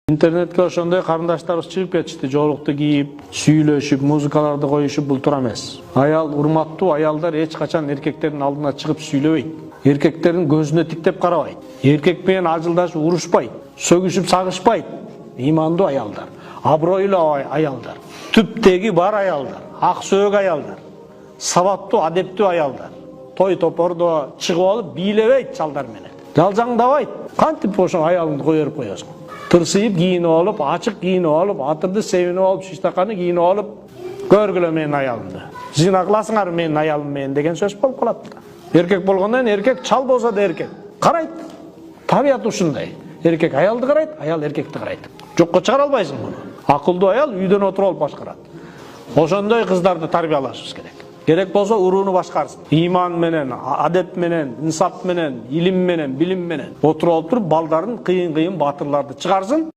Internetke ошондой карындаштарыбыз чыгып кетишти, жоолукту кийип, сүйлөшүп, музыкаларды коюшуп, бул туура эмес. Аял, урматтуу аялдар эч качан эркектердин алдына чыгып сүйлөбөйт. Эркектердин көзүнө тиктеп карабайт. Эркек менен ажылдашып урушпайт, сөгүшүп сагышпайт. Имандуу аялдар, абройлуу аялдар, түптеги бар аялдар, ак сөөк аялдар, сабаттуу, адептүү аялдар. Той топордо чыгып алып бийлебейт чалдар менен. Жалжаңдабайт. Кантип ошо аялыңды кое берип коесуң? Тырсыйып кийинип алып, ачык кийинип алып, атырды себинип алып, шиштаканы кийинип алып, көргүлө менин аялымды. Зина кыласыңар менин аялым менен деген сөз болуп калат. Эркек болгондон эркек, чал болсо да эркек. Карайт. Табият ушундай. Эркек аялды карайт, аял эркекти карайт. Жокко чыгара албайсың муну. Акылдуу аял үйдөн отуруп алып башкарат. Ошондой кыздарды тарбиялашыбыз керек. Керек болсо урууну башкарсын. Иман менен, адеп менен, инсап менен, илим менен, билим менен отуруп алып туруп балдарын кыйын-кыйын батырларды чыгарсын.